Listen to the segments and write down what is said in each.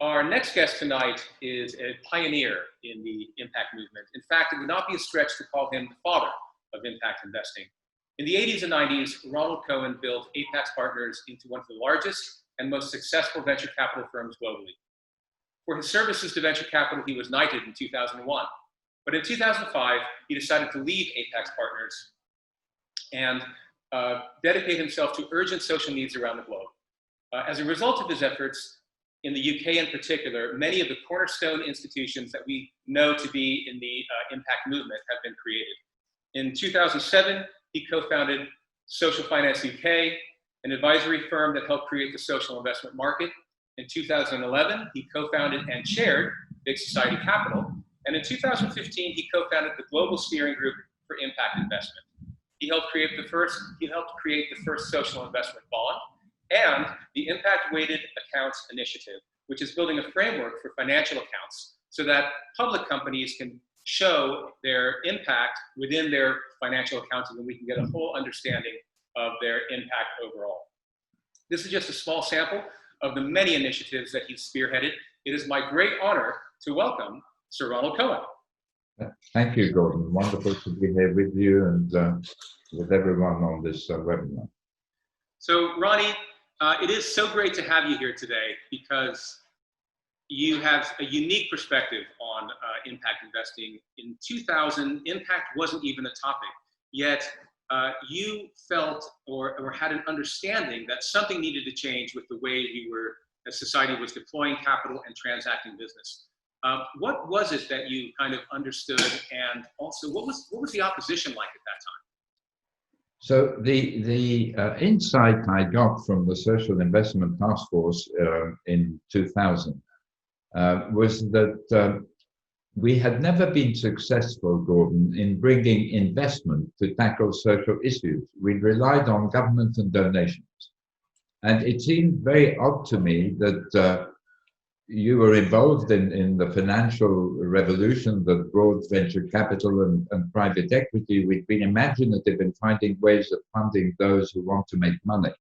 Our next guest tonight is a pioneer in the impact movement. In fact, it would not be a stretch to call him the father of impact investing. In the 80s and 90s, Ronald Cohen built Apax Partners into one of the largest and most successful venture capital firms globally. For his services to venture capital, he was knighted in 2001. But in 2005, he decided to leave Apax Partners and dedicate himself to urgent social needs around the globe. As a result of his efforts, in the UK in particular, many of the cornerstone institutions that we know to be in the impact movement have been created. In 2007, he co-founded Social Finance UK, an advisory firm that helped create the social investment market. In 2011, he co-founded and chaired Big Society Capital. And in 2015, he co-founded the Global Steering Group for Impact Investment. He helped create the first social investment bond and the Impact Weighted Accounts Initiative, which is building a framework for financial accounts so that public companies can show their impact within their financial accounting, and we can get a whole understanding of their impact overall. This is just a small sample of the many initiatives that he's spearheaded. It is my great honor to welcome Sir Ronald Cohen. Thank you, Gordon. Wonderful to be here with you and with everyone on this webinar. So, Ronnie, it is so great to have you here today because you have a unique perspective on impact investing. In 2000, impact wasn't even a topic, yet you felt or had an understanding that something needed to change with the way as society was deploying capital and transacting business. What was it that you kind of understood, and also what was the opposition like at that time? So the insight I got from the Social Investment Task Force in 2000 was that we had never been successful, Gordon, in bringing investment to tackle social issues. We relied on government and donations. And it seemed very odd to me that you were involved in the financial revolution that brought venture capital and private equity. We've been imaginative in finding ways of funding those who want to make money.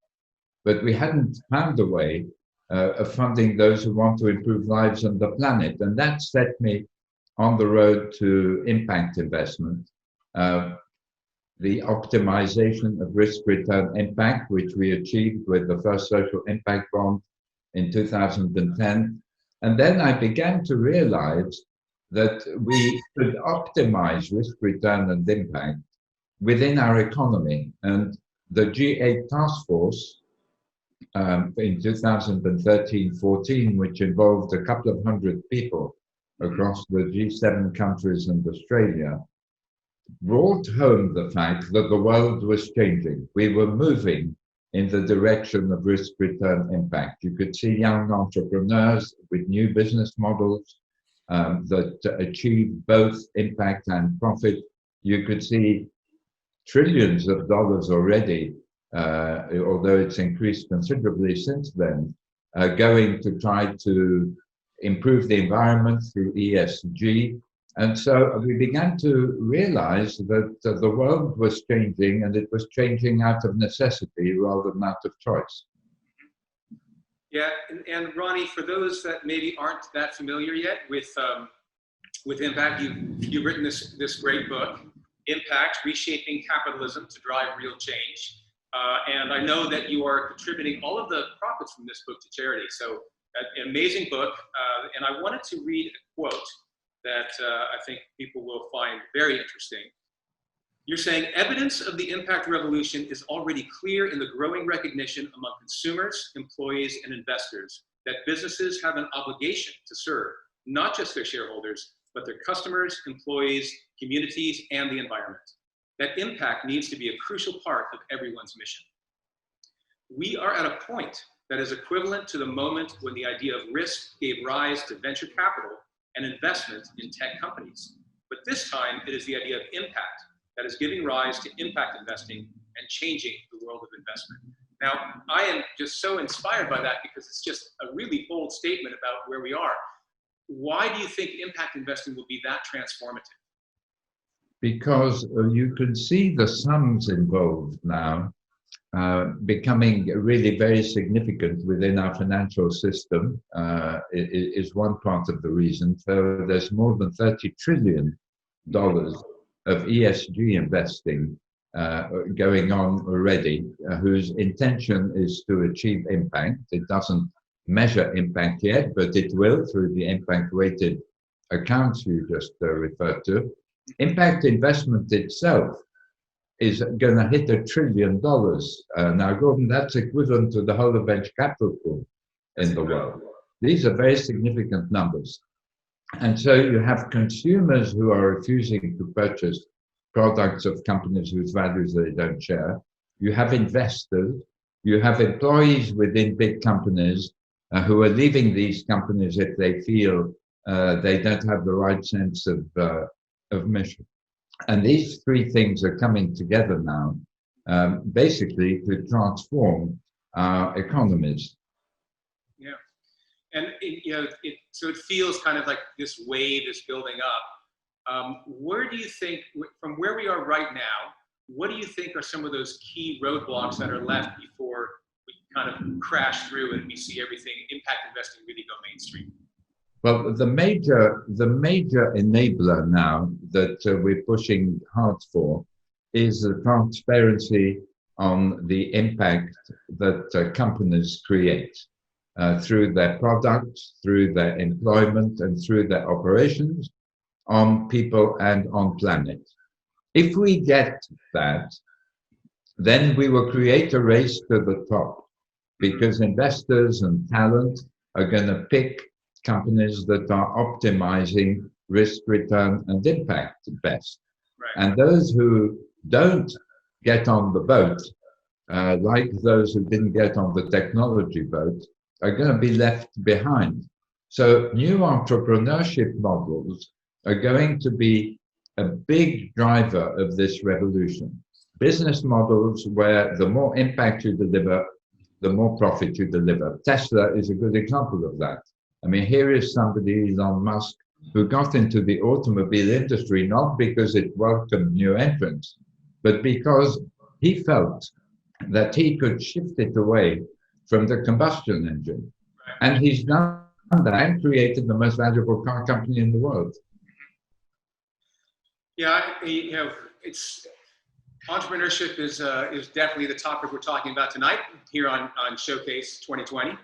But we hadn't found a way of funding those who want to improve lives on the planet. And that set me on the road to impact investment. The optimization of risk-return impact, which we achieved with the first social impact bond in 2010. And then I began to realize that we could optimize risk, return, and impact within our economy. And the G8 task force in 2013-14, which involved a couple of hundred people across the G7 countries and Australia, brought home the fact that the world was changing. We were moving in the direction of risk-return impact. You could see young entrepreneurs with new business models that achieve both impact and profit. You could see trillions of dollars already, although it's increased considerably since then, going to try to improve the environment through ESG. And so we began to realize that the world was changing, and it was changing out of necessity rather than out of choice. Yeah, and Ronnie, for those that maybe aren't that familiar yet with impact, you've written this great book, Impact: Reshaping Capitalism to Drive Real Change. And I know that you are contributing all of the profits from this book to charity. So an amazing book. And I wanted to read a quote that I think people will find very interesting. You're saying, evidence of the impact revolution is already clear in the growing recognition among consumers, employees, and investors that businesses have an obligation to serve not just their shareholders, but their customers, employees, communities, and the environment. That impact needs to be a crucial part of everyone's mission. We are at a point that is equivalent to the moment when the idea of risk gave rise to venture capital and investment in tech companies. But this time, it is the idea of impact that is giving rise to impact investing and changing the world of investment. Now, I am just so inspired by that because it's just a really bold statement about where we are. Why do you think impact investing will be that transformative? Because you can see the sums involved now becoming really very significant within our financial system is one part of the reason. So there's more than $30 trillion of ESG investing going on already, whose intention is to achieve impact. It doesn't measure impact yet, but it will through the impact-weighted accounts you just referred to. Impact investment itself is going to hit $1 trillion. Now, Gordon, that's equivalent to the whole of venture capital pool in the world. These are very significant numbers. And so you have consumers who are refusing to purchase products of companies whose values they don't share. You have investors. You have employees within big companies who are leaving these companies if they feel they don't have the right sense of mission. And these three things are coming together now, basically to transform our economies. Yeah, and so it feels kind of like this wave is building up. Where do you think, from where we are right now, what do you think are some of those key roadblocks that are left before we kind of crash through and we see everything, impact investing, really go mainstream? Well, the major enabler now that we're pushing hard for is the transparency on the impact that companies create through their products, through their employment, and through their operations on people and on planet. If we get that, then we will create a race to the top, because investors and talent are going to pick companies that are optimizing risk, return, and impact best. Right. And those who don't get on the boat, like those who didn't get on the technology boat, are going to be left behind. So new entrepreneurship models are going to be a big driver of this revolution. Business models where the more impact you deliver, the more profit you deliver. Tesla is a good example of that. I mean, here is somebody, Elon Musk, who got into the automobile industry not because it welcomed new entrants, but because he felt that he could shift it away from the combustion engine. And he's done that and created the most valuable car company in the world. Yeah, it's entrepreneurship is definitely the topic we're talking about tonight here on Showcase 2020.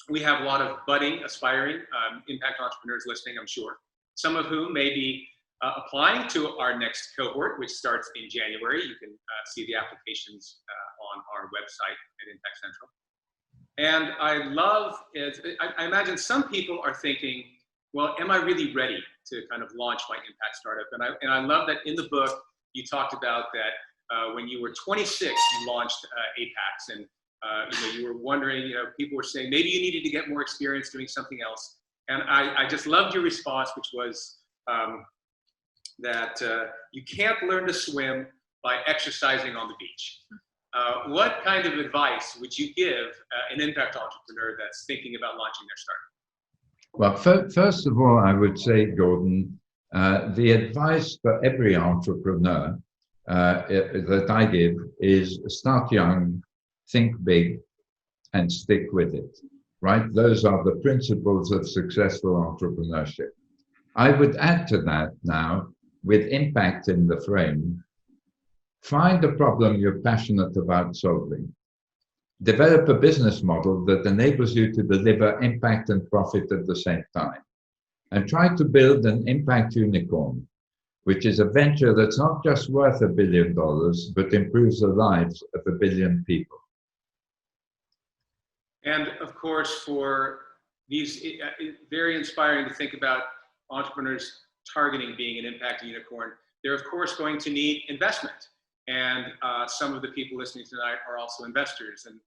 We have a lot of budding, aspiring impact entrepreneurs listening, I'm sure. Some of whom may be applying to our next cohort, which starts in January. You can see the applications on our website at Impact Central. And I love it. I imagine some people are thinking, well, am I really ready to kind of launch my impact startup? And I love that in the book, you talked about that when you were 26, you launched Apex, and you were wondering, people were saying maybe you needed to get more experience doing something else. And I just loved your response, which was that you can't learn to swim by exercising on the beach. What kind of advice would you give an impact entrepreneur that's thinking about launching their startup? Well, first of all, I would say, Gordon, the advice for every entrepreneur that I give is start young, think big, and stick with it, right? Those are the principles of successful entrepreneurship. I would add to that now, with impact in the frame, find a problem you're passionate about solving. Develop a business model that enables you to deliver impact and profit at the same time. And try to build an impact unicorn, which is a venture that's not just worth $1 billion, but improves the lives of 1 billion people. And of course, for these, very inspiring to think about entrepreneurs targeting being an impact unicorn. They're of course going to need investment. And some of the people listening tonight are also investors. And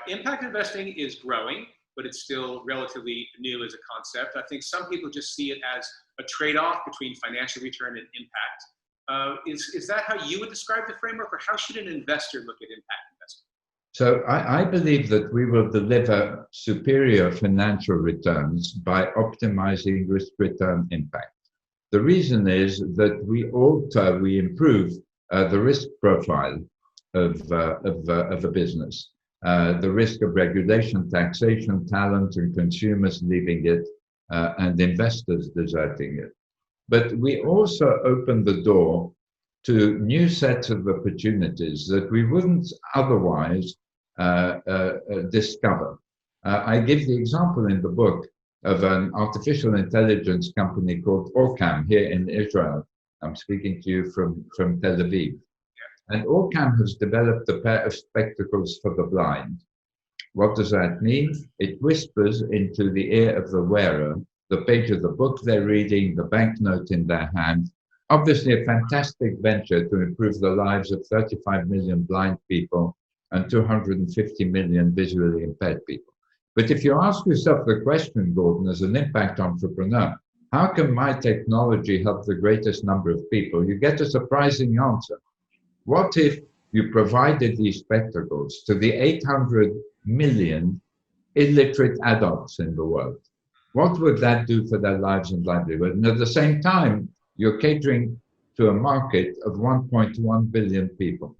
impact investing is growing, but it's still relatively new as a concept. I think some people just see it as a trade-off between financial return and impact. Is that how you would describe the framework, or how should an investor look at impact investing? So I believe that we will deliver superior financial returns by optimizing risk-return impact. The reason is that we improve the risk profile of a business. The risk of regulation, taxation, talent, and consumers leaving it, and investors deserting it. But we also open the door to new sets of opportunities that we wouldn't otherwise discover. I give the example in the book of an artificial intelligence company called Orcam here in Israel. I'm speaking to you from Tel Aviv. And Orcam has developed a pair of spectacles for the blind. What does that mean? It whispers into the ear of the wearer the page of the book they're reading, the banknote in their hand. Obviously a fantastic venture to improve the lives of 35 million blind people and 250 million visually impaired people. But if you ask yourself the question, Gordon, as an impact entrepreneur, how can my technology help the greatest number of people? You get a surprising answer. What if you provided these spectacles to the 800 million illiterate adults in the world? What would that do for their lives and livelihood? And at the same time, you're catering to a market of 1.1 billion people.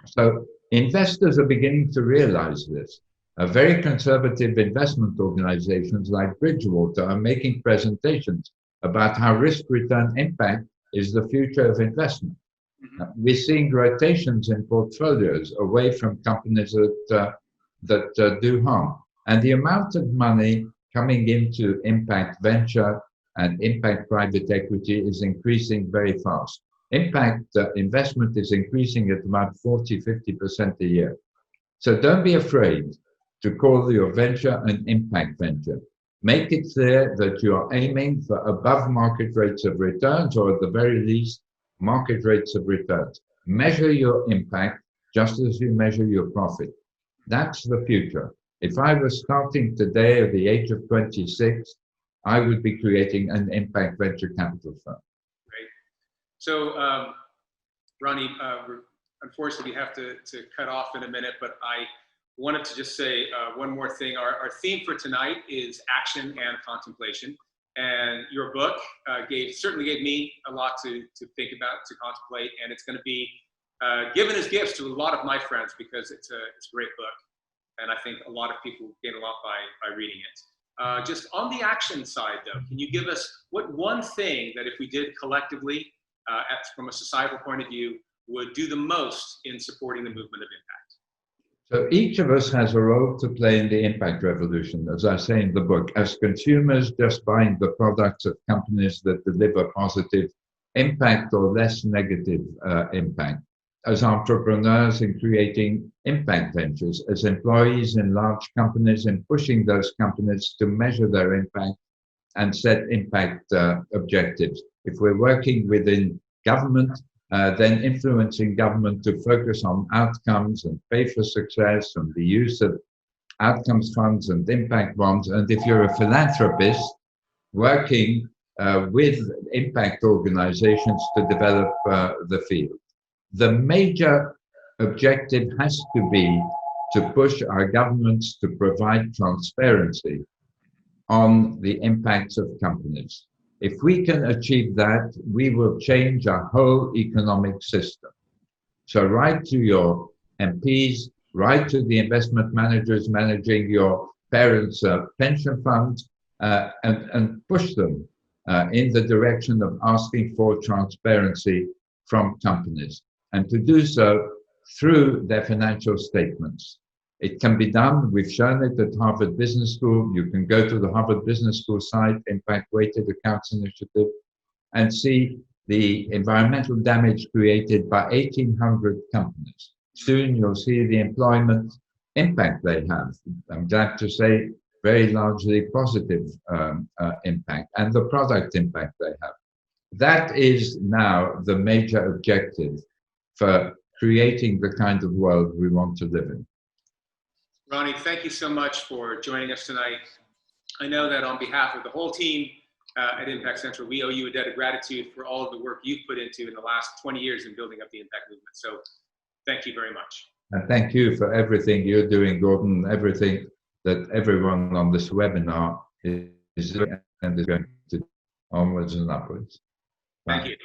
So investors are beginning to realize this. Very conservative investment organizations like Bridgewater are making presentations about how risk-return impact is the future of investment. We're seeing rotations in portfolios away from companies that do harm. And the amount of money coming into impact venture and impact private equity is increasing very fast. Impact investment is increasing at about 40–50% a year. So don't be afraid to call your venture an impact venture. Make it clear that you are aiming for above market rates of returns, or at the very least, market rates of returns. Measure your impact just as you measure your profit. That's the future. If I was starting today at the age of 26, I would be creating an impact venture capital firm. Great. So, Ronnie, unfortunately, we have to cut off in a minute, but I wanted to just say one more thing. Our theme for tonight is action and contemplation. And your book certainly gave me a lot to think about, to contemplate, and it's going to be given as gifts to a lot of my friends because it's a great book. And I think a lot of people gain a lot by reading it. Just on the action side, though, can you give us what one thing that if we did collectively, from a societal point of view, would do the most in supporting the movement of impact? So each of us has a role to play in the impact revolution, as I say in the book. As consumers, just buying the products of companies that deliver positive impact or less negative impact. As entrepreneurs in creating impact ventures, as employees in large companies in pushing those companies to measure their impact and set impact objectives. If we're working within government, then influencing government to focus on outcomes and pay for success and the use of outcomes funds and impact bonds. And if you're a philanthropist, working with impact organizations to develop the field. The major objective has to be to push our governments to provide transparency on the impacts of companies. If we can achieve that, we will change our whole economic system. So write to your MPs, write to the investment managers managing your parents' pension funds, and push them in the direction of asking for transparency from companies, and to do so through their financial statements. It can be done. We've shown it at Harvard Business School. You can go to the Harvard Business School site, Impact Weighted Accounts Initiative, and see the environmental damage created by 1,800 companies. Soon you'll see the employment impact they have. I'm glad to say very largely positive impact, and the product impact they have. That is now the major objective for creating the kind of world we want to live in. Ronnie, thank you so much for joining us tonight. I know that on behalf of the whole team at Impact Central, we owe you a debt of gratitude for all of the work you've put into in the last 20 years in building up the impact movement. So thank you very much. And thank you for everything you're doing, Gordon, everything that everyone on this webinar is doing and is going to do onwards and upwards. Bye. Thank you.